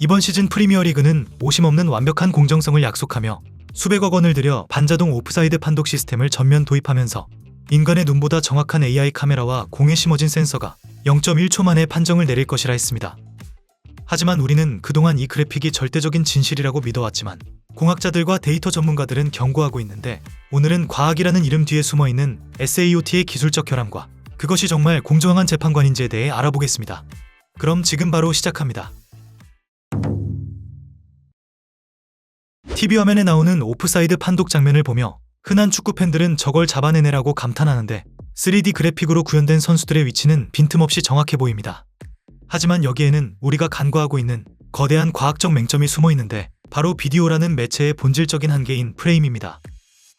이번 시즌 프리미어리그는 오심없는 완벽한 공정성을 약속하며 수백억 원을 들여 반자동 오프사이드 판독 시스템을 전면 도입하면서 인간의 눈보다 정확한 AI 카메라와 공에 심어진 센서가 0.1초 만에 판정을 내릴 것이라 했습니다. 하지만 우리는 그동안 이 그래픽이 절대적인 진실이라고 믿어왔지만 공학자들과 데이터 전문가들은 경고하고 있는데, 오늘은 과학이라는 이름 뒤에 숨어있는 SAOT의 기술적 결함과 그것이 정말 공정한 재판관인지에 대해 알아보겠습니다. 그럼 지금 바로 시작합니다. TV 화면에 나오는 오프사이드 판독 장면을 보며 흔한 축구 팬들은 저걸 잡아내네라고 감탄하는데, 3D 그래픽으로 구현된 선수들의 위치는 빈틈없이 정확해 보입니다. 하지만 여기에는 우리가 간과하고 있는 거대한 과학적 맹점이 숨어 있는데, 바로 비디오라는 매체의 본질적인 한계인 프레임입니다.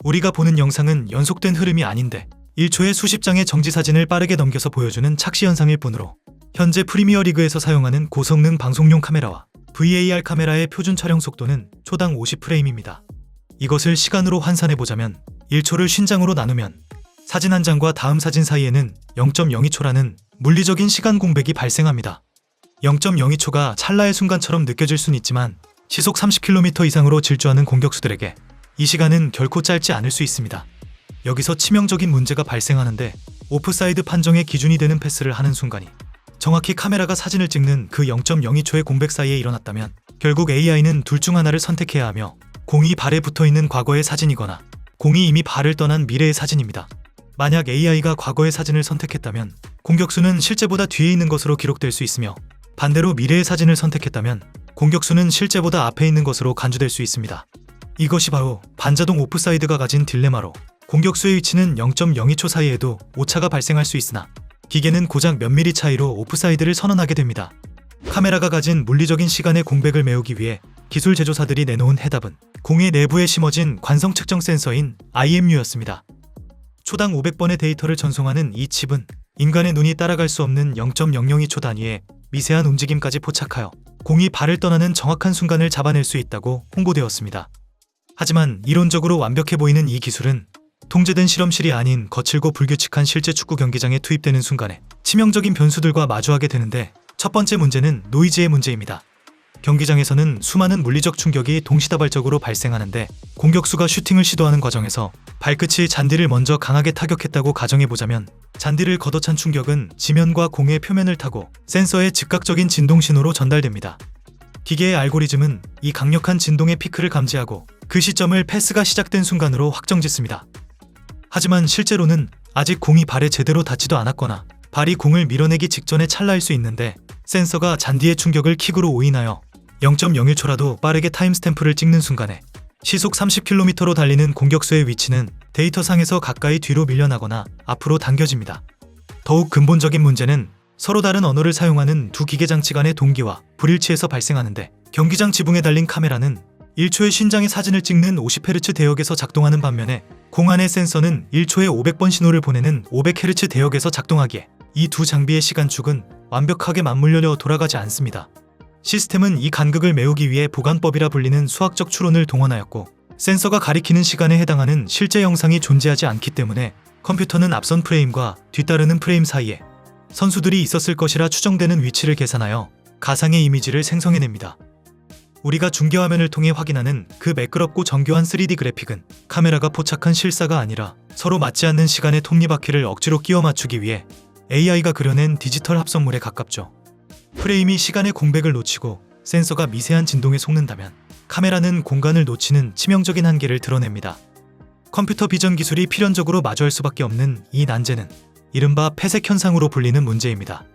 우리가 보는 영상은 연속된 흐름이 아닌데 1초에 수십 장의 정지 사진을 빠르게 넘겨서 보여주는 착시 현상일 뿐으로, 현재 프리미어리그에서 사용하는 고성능 방송용 카메라와 VAR 카메라의 표준 촬영 속도는 초당 50프레임입니다. 이것을 시간으로 환산해보자면 1초를 50장으로 나누면 사진 한 장과 다음 사진 사이에는 0.02초라는 물리적인 시간 공백이 발생합니다. 0.02초가 찰나의 순간처럼 느껴질 순 있지만 시속 30km 이상으로 질주하는 공격수들에게 이 시간은 결코 짧지 않을 수 있습니다. 여기서 치명적인 문제가 발생하는데, 오프사이드 판정의 기준이 되는 패스를 하는 순간이 정확히 카메라가 사진을 찍는 그 0.02초의 공백 사이에 일어났다면 결국 AI는 둘 중 하나를 선택해야 하며, 공이 발에 붙어있는 과거의 사진이거나 공이 이미 발을 떠난 미래의 사진입니다. 만약 AI가 과거의 사진을 선택했다면 공격수는 실제보다 뒤에 있는 것으로 기록될 수 있으며, 반대로 미래의 사진을 선택했다면 공격수는 실제보다 앞에 있는 것으로 간주될 수 있습니다. 이것이 바로 반자동 오프사이드가 가진 딜레마로, 공격수의 위치는 0.02초 사이에도 오차가 발생할 수 있으나 기계는 고작 몇 미리 차이로 오프사이드를 선언하게 됩니다. 카메라가 가진 물리적인 시간의 공백을 메우기 위해 기술 제조사들이 내놓은 해답은 공의 내부에 심어진 관성 측정 센서인 IMU였습니다. 초당 500번의 데이터를 전송하는 이 칩은 인간의 눈이 따라갈 수 없는 0.002초 단위의 미세한 움직임까지 포착하여 공이 발을 떠나는 정확한 순간을 잡아낼 수 있다고 홍보되었습니다. 하지만 이론적으로 완벽해 보이는 이 기술은 통제된 실험실이 아닌 거칠고 불규칙한 실제 축구 경기장에 투입되는 순간에 치명적인 변수들과 마주하게 되는데, 첫 번째 문제는 노이즈의 문제입니다. 경기장에서는 수많은 물리적 충격이 동시다발적으로 발생하는데, 공격수가 슈팅을 시도하는 과정에서 발끝이 잔디를 먼저 강하게 타격했다고 가정해보자면 잔디를 걷어찬 충격은 지면과 공의 표면을 타고 센서의 즉각적인 진동 신호로 전달됩니다. 기계의 알고리즘은 이 강력한 진동의 피크를 감지하고 그 시점을 패스가 시작된 순간으로 확정짓습니다. 하지만 실제로는 아직 공이 발에 제대로 닿지도 않았거나 발이 공을 밀어내기 직전의 찰나일 수 있는데, 센서가 잔디의 충격을 킥으로 오인하여 0.01초라도 빠르게 타임스탬프를 찍는 순간에 시속 30km로 달리는 공격수의 위치는 데이터상에서 가까이 뒤로 밀려나거나 앞으로 당겨집니다. 더욱 근본적인 문제는 서로 다른 언어를 사용하는 두 기계장치 간의 동기와 불일치에서 발생하는데, 경기장 지붕에 달린 카메라는 1초에 50장의 사진을 찍는 50Hz 대역에서 작동하는 반면에 공 안의 센서는 1초에 500번 신호를 보내는 500Hz 대역에서 작동하기에 이 두 장비의 시간축은 완벽하게 맞물려 돌아가지 않습니다. 시스템은 이 간극을 메우기 위해 보관법이라 불리는 수학적 추론을 동원하였고, 센서가 가리키는 시간에 해당하는 실제 영상이 존재하지 않기 때문에 컴퓨터는 앞선 프레임과 뒤따르는 프레임 사이에 선수들이 있었을 것이라 추정되는 위치를 계산하여 가상의 이미지를 생성해냅니다. 우리가 중계화면을 통해 확인하는 그 매끄럽고 정교한 3D 그래픽은 카메라가 포착한 실사가 아니라 서로 맞지 않는 시간의 톱니바퀴를 억지로 끼워 맞추기 위해 AI가 그려낸 디지털 합성물에 가깝죠. 프레임이 시간의 공백을 놓치고 센서가 미세한 진동에 속는다면 카메라는 공간을 놓치는 치명적인 한계를 드러냅니다. 컴퓨터 비전 기술이 필연적으로 마주할 수밖에 없는 이 난제는 이른바 패색 현상으로 불리는 문제입니다.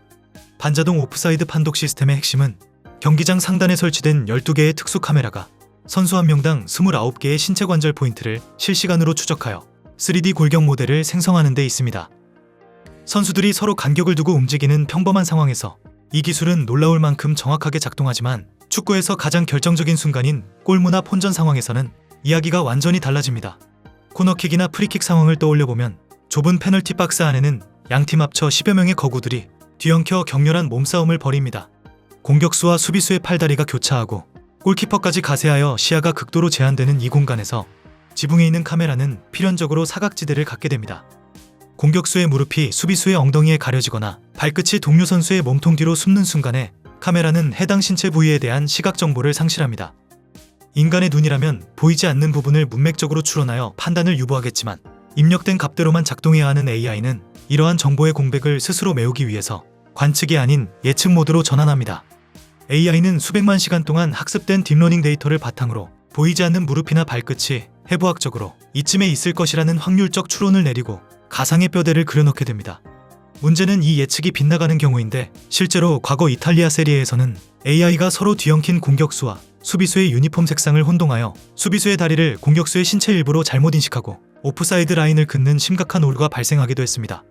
반자동 오프사이드 판독 시스템의 핵심은 경기장 상단에 설치된 12개의 특수 카메라가 선수 한 명당 29개의 신체 관절 포인트를 실시간으로 추적하여 3D 골격 모델을 생성하는 데 있습니다. 선수들이 서로 간격을 두고 움직이는 평범한 상황에서 이 기술은 놀라울 만큼 정확하게 작동하지만, 축구에서 가장 결정적인 순간인 골문화 본전 상황에서는 이야기가 완전히 달라집니다. 코너킥이나 프리킥 상황을 떠올려보면 좁은 페널티 박스 안에는 양팀 합쳐 10여 명의 거구들이 뒤엉켜 격렬한 몸싸움을 벌입니다. 공격수와 수비수의 팔다리가 교차하고 골키퍼까지 가세하여 시야가 극도로 제한되는 이 공간에서 지붕에 있는 카메라는 필연적으로 사각지대를 갖게 됩니다. 공격수의 무릎이 수비수의 엉덩이에 가려지거나 발끝이 동료 선수의 몸통 뒤로 숨는 순간에 카메라는 해당 신체 부위에 대한 시각 정보를 상실합니다. 인간의 눈이라면 보이지 않는 부분을 문맥적으로 추론하여 판단을 유보하겠지만 입력된 값대로만 작동해야 하는 AI는 이러한 정보의 공백을 스스로 메우기 위해서 관측이 아닌 예측 모드로 전환합니다. AI는 수백만 시간 동안 학습된 딥러닝 데이터를 바탕으로 보이지 않는 무릎이나 발끝이 해부학적으로 이쯤에 있을 것이라는 확률적 추론을 내리고 가상의 뼈대를 그려넣게 됩니다. 문제는 이 예측이 빗나가는 경우인데 실제로 과거 이탈리아 세리에에서는 AI가 서로 뒤엉킨 공격수와 수비수의 유니폼 색상을 혼동하여 수비수의 다리를 공격수의 신체 일부로 잘못 인식하고 오프사이드 라인을 긋는 심각한 오류가 발생하기도 했습니다.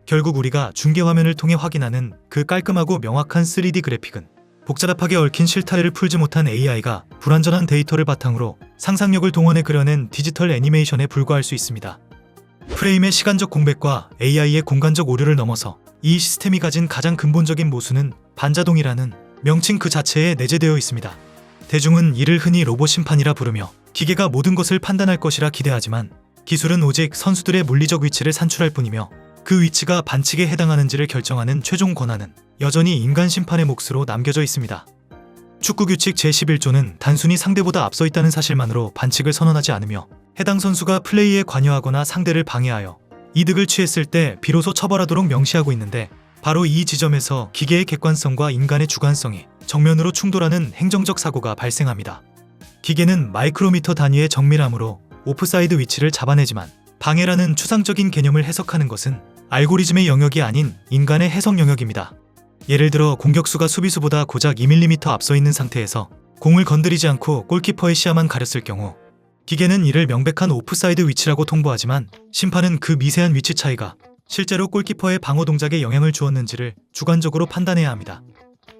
결국 우리가 중계 화면을 통해 확인하는 그 깔끔하고 명확한 3D 그래픽은 복잡하게 얽힌 실타래를 풀지 못한 AI가 불완전한 데이터를 바탕으로 상상력을 동원해 그려낸 디지털 애니메이션에 불과할 수 있습니다. 프레임의 시간적 공백과 AI의 공간적 오류를 넘어서 이 시스템이 가진 가장 근본적인 모순은 반자동이라는 명칭 그 자체에 내재되어 있습니다. 대중은 이를 흔히 로봇 심판이라 부르며 기계가 모든 것을 판단할 것이라 기대하지만 기술은 오직 선수들의 물리적 위치를 산출할 뿐이며 그 위치가 반칙에 해당하는지를 결정하는 최종 권한은 여전히 인간 심판의 몫으로 남겨져 있습니다. 축구규칙 제11조는 단순히 상대보다 앞서 있다는 사실만으로 반칙을 선언하지 않으며 해당 선수가 플레이에 관여하거나 상대를 방해하여 이득을 취했을 때 비로소 처벌하도록 명시하고 있는데 바로 이 지점에서 기계의 객관성과 인간의 주관성이 정면으로 충돌하는 행정적 사고가 발생합니다. 기계는 마이크로미터 단위의 정밀함으로 오프사이드 위치를 잡아내지만 방해라는 추상적인 개념을 해석하는 것은 알고리즘의 영역이 아닌 인간의 해석 영역입니다. 예를 들어 공격수가 수비수보다 고작 2mm 앞서 있는 상태에서 공을 건드리지 않고 골키퍼의 시야만 가렸을 경우 기계는 이를 명백한 오프사이드 위치라고 통보하지만 심판은 그 미세한 위치 차이가 실제로 골키퍼의 방어 동작에 영향을 주었는지를 주관적으로 판단해야 합니다.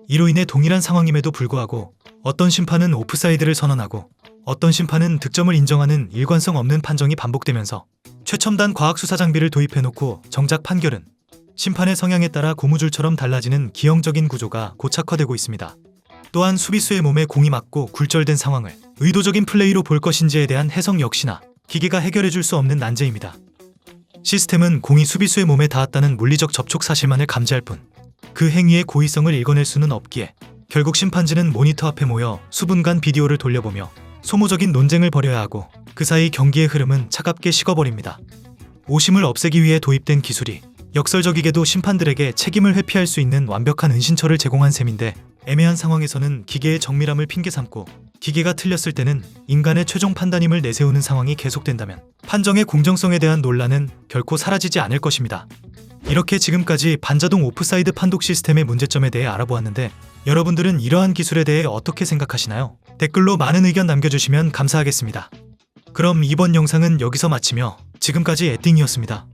이로 인해 동일한 상황임에도 불구하고 어떤 심판은 오프사이드를 선언하고 어떤 심판은 득점을 인정하는 일관성 없는 판정이 반복되면서 최첨단 과학 수사 장비를 도입해놓고 정작 판결은 심판의 성향에 따라 고무줄처럼 달라지는 기형적인 구조가 고착화되고 있습니다. 또한 수비수의 몸에 공이 맞고 굴절된 상황을 의도적인 플레이로 볼 것인지에 대한 해석 역시나 기계가 해결해줄 수 없는 난제입니다. 시스템은 공이 수비수의 몸에 닿았다는 물리적 접촉 사실만을 감지할 뿐 그 행위의 고의성을 읽어낼 수는 없기에 결국 심판진은 모니터 앞에 모여 수분간 비디오를 돌려보며 소모적인 논쟁을 벌여야 하고 그 사이 경기의 흐름은 차갑게 식어버립니다. 오심을 없애기 위해 도입된 기술이 역설적이게도 심판들에게 책임을 회피할 수 있는 완벽한 은신처를 제공한 셈인데 애매한 상황에서는 기계의 정밀함을 핑계 삼고 기계가 틀렸을 때는 인간의 최종 판단임을 내세우는 상황이 계속된다면 판정의 공정성에 대한 논란은 결코 사라지지 않을 것입니다. 이렇게 지금까지 반자동 오프사이드 판독 시스템의 문제점에 대해 알아보았는데 여러분들은 이러한 기술에 대해 어떻게 생각하시나요? 댓글로 많은 의견 남겨주시면 감사하겠습니다. 그럼 이번 영상은 여기서 마치며 지금까지 에띵이었습니다.